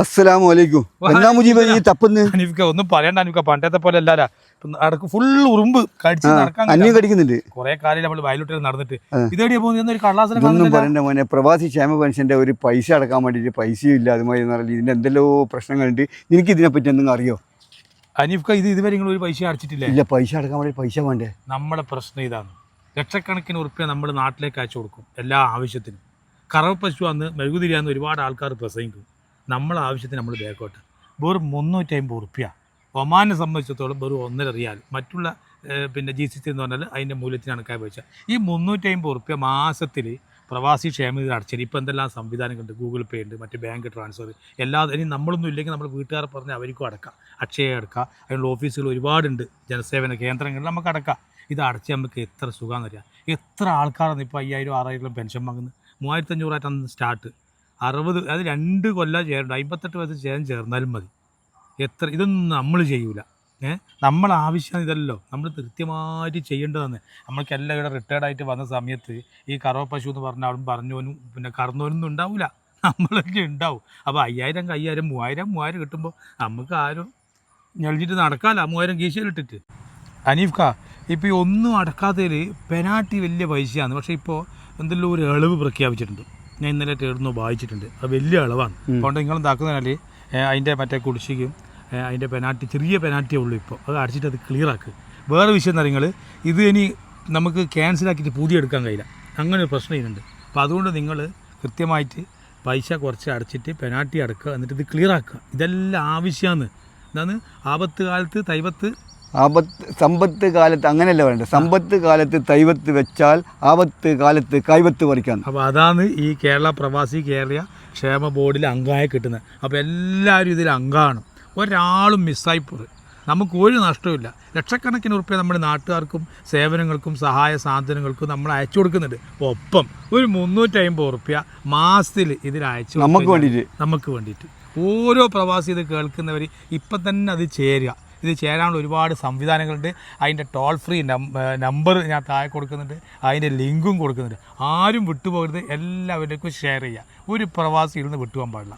അസ്സലാമു അലൈക്കും. എന്നാ മുജീബ് ഈ തപ്പുന്ന്? അനീഫ്ക്ക ഒന്നും പറയണ്ട അനീഫ്ക്ക, പണ്ടത്തെ പോലെ അല്ലാല അടക്ക് ഫുൾ ഉറുമ്പ് കടിച്ച് നടക്കാൻ അന്യം കടിക്കുന്നുണ്ട്. കുറെ കാലം നമ്മൾ വയലോട്ട് നടന്നിട്ട് ഇതേടിയാ പോകുന്ന ഒരു കള്ളാസനം ഇതൊന്നും പറയണ്ട മോനെ. പ്രവാസി ക്ഷേമ പെൻഷന്റെ ഒരു പൈസ അടക്കാൻ വേണ്ടിയിട്ട് പൈസയും ഇല്ല. അതുമായി ഇതിന്റെ എന്തെല്ലോ പ്രശ്നങ്ങളുണ്ട്. നിനക്ക് ഇതിനെപ്പറ്റി എന്തെങ്കിലും അറിയോ? അനീഫ്ക്ക ഇതുവരെ നിങ്ങൾ ഒരു പൈസ അടച്ചിട്ടില്ല. ഇല്ല, പൈസ അടക്കാൻ വേണ്ടി പൈസ വേണ്ടേ? നമ്മുടെ പ്രശ്നം ഇതാണ്. ലക്ഷക്കണക്കിന് ഉറുപ്പ്യ നമ്മൾ നാട്ടിലേക്ക് അയച്ചു കൊടുക്കും എല്ലാ ആവശ്യത്തിനും. കറവ പശു അന്ന് മെഴുകുതിരിയാന്ന് ഒരുപാട് ആൾക്കാർ പ്രസംഗിക്കും. നമ്മളെ ആവശ്യത്തിന് നമ്മൾ ബേക്കോട്ട് വെറും 350 ഉറുപ്പ്യ. ഒമാനെ സംബന്ധിച്ചിടത്തോളം വെറും 1.5 റിയാൽ. മറ്റുള്ള പിന്നെ GCC എന്ന് പറഞ്ഞാൽ അതിൻ്റെ മൂല്യത്തിനാണ് കൈവച്ച. ഈ 350 ഉറുപ്പ്യ മാസത്തിൽ പ്രവാസി ക്ഷേമനിധി അടച്ചത്. ഇപ്പോൾ എന്തെല്ലാം സംവിധാനങ്ങളുണ്ട്, ഗൂഗിൾ പേ ഉണ്ട്, മറ്റ് ബാങ്ക് ട്രാൻസ്ഫർ എല്ലാ. ഇനി നമ്മളൊന്നും ഇല്ലെങ്കിൽ നമ്മൾ വീട്ടുകാരെ പറഞ്ഞ് അവർക്കും അടക്കാം. അക്ഷയ അടക്കാം, അതിനുള്ള ഓഫീസുകൾ ഒരുപാടുണ്ട്, ജനസേവന കേന്ദ്രങ്ങളിൽ നമുക്ക് അടക്കാം. ഇത് അടച്ച് നമുക്ക് എത്ര സുഖമാണെന്ന് അറിയാം. എത്ര ആൾക്കാരാണ് ഇപ്പോൾ 5000 6000 പെൻഷൻ വാങ്ങുന്നത്. 3500 സ്റ്റാർട്ട്. 60 അത് 2 കൊല്ലം ചേരണ്ട, 58 വയസ്സ് ചേർന്നാലും മതി. എത്ര ഇതൊന്നും നമ്മൾ ചെയ്യൂല. നമ്മളെ ആവശ്യം ഇതല്ലോ, നമ്മൾ കൃത്യമായിട്ട് ചെയ്യേണ്ടതാണ്. നമ്മൾക്ക് എല്ലാം ഇവിടെ റിട്ടയർഡായിട്ട് വന്ന സമയത്ത് ഈ കറവ പശു എന്ന് പറഞ്ഞാൽ അവിടെ പറഞ്ഞവനും പിന്നെ കറന്നവനൊന്നും ഉണ്ടാവില്ല, നമ്മളൊക്കെ ഉണ്ടാവും. അപ്പോൾ 5000 5000 3000 കിട്ടുമ്പോൾ നമുക്ക് ആരും ഞെളിച്ചിട്ട് നടക്കാമല്ല, 3000 കീശയിലിട്ടിട്ട്. അനീഫ്ക്ക ഇപ്പോൾ ഈ ഒന്നും അടക്കാത്തതിൽ പെനാൽറ്റി വലിയ പൈസയാണ്. പക്ഷേ ഇപ്പോൾ എന്തെല്ലോ ഒരു ഇളവ് പ്രഖ്യാപിച്ചിട്ടുണ്ട്. ഞാൻ ഇന്നലെ തേടുന്നു വായിച്ചിട്ടുണ്ട്. അത് വലിയ ഇളവാണ്. അതുകൊണ്ട് നിങ്ങളെന്താക്കുന്നതിനാൽ അതിൻ്റെ മറ്റേ കുടിശ്ശികയും അതിൻ്റെ പെനാൽറ്റി ചെറിയ പെനാൽറ്റിയേ ഉള്ളൂ. ഇപ്പോൾ അത് അടിച്ചിട്ട് അത് ക്ലിയർ ആക്കുക. വേറെ വിഷയം എന്ന് പറയുന്നത് ഇത് ഇനി നമുക്ക് ക്യാൻസലാക്കിയിട്ട് പുതിയ എടുക്കാൻ കഴിയില്ല. അങ്ങനെ ഒരു പ്രശ്നം ഇതിനുണ്ട്. അപ്പോൾ അതുകൊണ്ട് നിങ്ങൾ കൃത്യമായിട്ട് പൈസ കുറച്ച് അടച്ചിട്ട് പെനാൽറ്റി അടക്കുക, എന്നിട്ട് ഇത് ക്ലിയർ ആക്കുക. ഇതെല്ലാം ആവശ്യമാണ്. എന്താണ് ആപത്ത് കാലത്ത് തൈവത്ത്, സമ്പത്ത് കാലത്ത് അങ്ങനെയല്ല വേണ്ടത്. സമ്പത്ത് കാലത്ത് തൈവത്ത് വെച്ചാൽ ആപത്ത് കാലത്ത് കൈവത്ത് പറിക്കാൻ. അപ്പോൾ അതാണ് ഈ കേരള പ്രവാസി കേരള ക്ഷേമ ബോർഡിൽ അംഗമായി കിട്ടുന്നത്. അപ്പോൾ എല്ലാവരും ഇതിൽ അംഗമാണ്. ഒരാളും മിസ്സായിപ്പോറ്. നമുക്ക് ഒരു നഷ്ടമില്ല. ലക്ഷക്കണക്കിന് ഉറുപ്പ്യ നമ്മുടെ നാട്ടുകാർക്കും സേവനങ്ങൾക്കും സഹായ സാധനങ്ങൾക്കും നമ്മൾ അയച്ചു കൊടുക്കുന്നുണ്ട്. ഒപ്പം ഒരു 350 ഉറുപ്പ്യ മാസത്തിൽ ഇതിൽ അയച്ചു നമുക്ക് വേണ്ടിയിട്ട്. ഓരോ പ്രവാസി ഇത് കേൾക്കുന്നവർ ഇപ്പം തന്നെ അത് ചേരുക. ഇത് ചേരാനുള്ള ഒരുപാട് സംവിധാനങ്ങളുണ്ട്. അതിൻ്റെ ടോൾ ഫ്രീ നമ്പർ ഞാൻ താഴെ കൊടുക്കുന്നുണ്ട്, അതിൻ്റെ ലിങ്കും കൊടുക്കുന്നുണ്ട്. ആരും വിട്ടുപോകരുത്, എല്ലാവരിലേക്കും ഷെയർ ചെയ്യുക. ഒരു പ്രവാസി ഇരുന്ന് വിട്ടുപോകാൻ പാടില്ല.